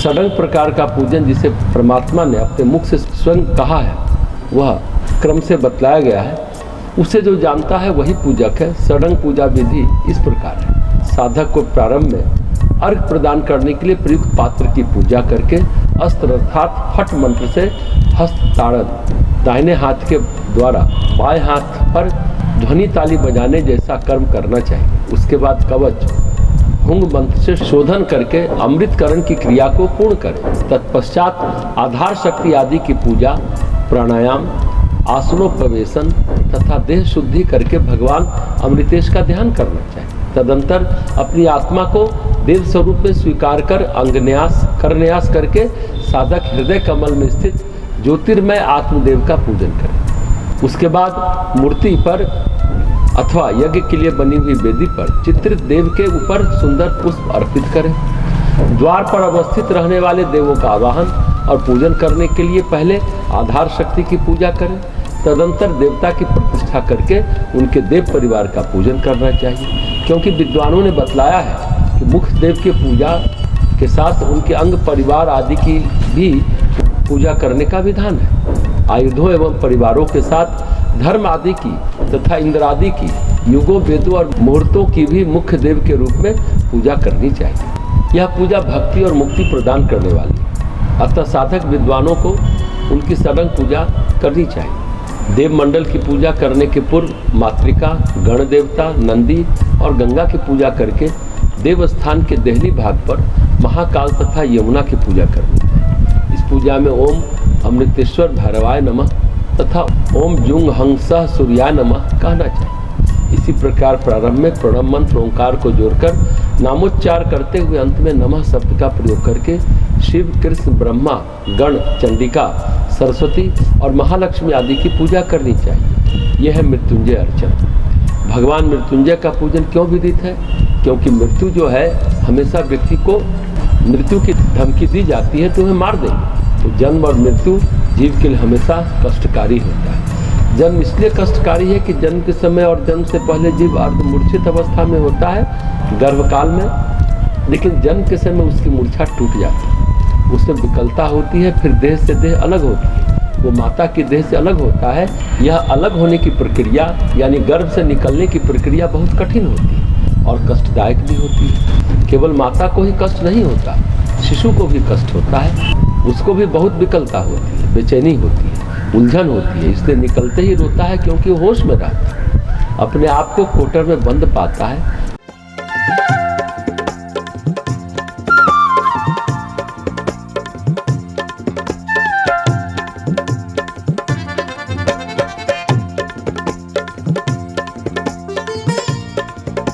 षडंग प्रकार का पूजन जिसे परमात्मा ने अपने मुख से स्वयं कहा है, वह क्रम से बतलाया गया है। उसे जो जानता है वही पूजक है। षडंग पूजा विधि इस प्रकार है। साधक को प्रारंभ में अर्घ प्रदान करने के लिए प्रयुक्त पात्र की पूजा करके अस्त्र अर्थात फट मंत्र से हस्त ताड़न दाहिने हाथ के द्वारा बाएं हाथ पर ध्वनि ताली बजाने जैसा कर्म करना चाहिए। उसके बाद कवच हुंग मंत्र से शोधन करके अमृतकरण की क्रिया को पूर्ण करें। तत्पश्चात आधार शक्ति आदि की पूजा, प्राणायाम, आसनोपवेशन तथा देह शुद्धि करके भगवान अमृतेश का ध्यान करना चाहिए। तदंतर अपनी आत्मा को देव स्वरूप में स्वीकार कर करन्यास करके साधक हृदय कमल में स्थित ज्योतिर्मय आत्मदेव का पूजन करें। उसके बाद मूर्ति पर अथवा यज्ञ के लिए बनी हुई वेदी पर चित्रित देव के ऊपर सुंदर पुष्प अर्पित करें। द्वार पर अवस्थित रहने वाले देवों का आवाहन और पूजन करने के लिए पहले आधार शक्ति की पूजा करें। तदंतर देवता की प्रतिष्ठा करके उनके देव परिवार का पूजन करना चाहिए, क्योंकि विद्वानों ने बतलाया है कि मुख्य देव की पूजा के साथ उनके अंग परिवार आदि की भी पूजा करने का विधान है। आयुधों एवं परिवारों के साथ धर्म आदि की तथा इंद्र आदि की युगों वेदों और मुहूर्तों की भी मुख्य देव के रूप में पूजा करनी चाहिए। यह पूजा भक्ति और मुक्ति प्रदान करने वाली है। अतः साधक विद्वानों को उनकी षडंग पूजा करनी चाहिए। देव मंडल की पूजा करने के पूर्व मातृका, गण देवता, नंदी और गंगा की पूजा करके देव स्थान के देहली भाग पर महाकाल तथा यमुना की पूजा करनी चाहिए। इस पूजा में ओम अमृतेश्वर भैरवाय नमः तथा ओम जुंग हंसः सूर्याय नमः कहना चाहिए। इसी प्रकार प्रारंभ में प्रणव मंत्र ओंकार को जोड़कर नामोच्चार करते हुए अंत में नमः शब्द का प्रयोग करके शिव, कृष्ण, ब्रह्मा, गण, चंडिका, सरस्वती और महालक्ष्मी आदि की पूजा करनी चाहिए। यह है मृत्युंजय अर्चन। भगवान मृत्युंजय का पूजन क्यों विदित है? क्योंकि मृत्यु जो है हमेशा व्यक्ति को मृत्यु की धमकी दी जाती है, तुम्हें मार देंगे। तो जन्म और मृत्यु जीव के लिए हमेशा कष्टकारी होता है। जन्म इसलिए कष्टकारी है कि जन्म के समय और जन्म से पहले जीव अर्धमूर्छित अवस्था में होता है गर्भकाल में, लेकिन जन्म के समय उसकी मूर्छा टूट जाती है, उसमें विकलता होती है, फिर देह से देह अलग होती है, वो माता की देह से अलग होता है। यह अलग होने की प्रक्रिया यानी गर्भ से निकलने की प्रक्रिया बहुत कठिन होती है और कष्टदायक भी होती है। केवल माता को ही कष्ट नहीं होता, शिशु को भी कष्ट होता है, उसको भी बहुत विकलता होती है, बेचैनी होती है, उलझन होती है, इसलिए निकलते ही रोता है क्योंकि वो होश में रहता है, अपने आप को कोटर में बंद पाता है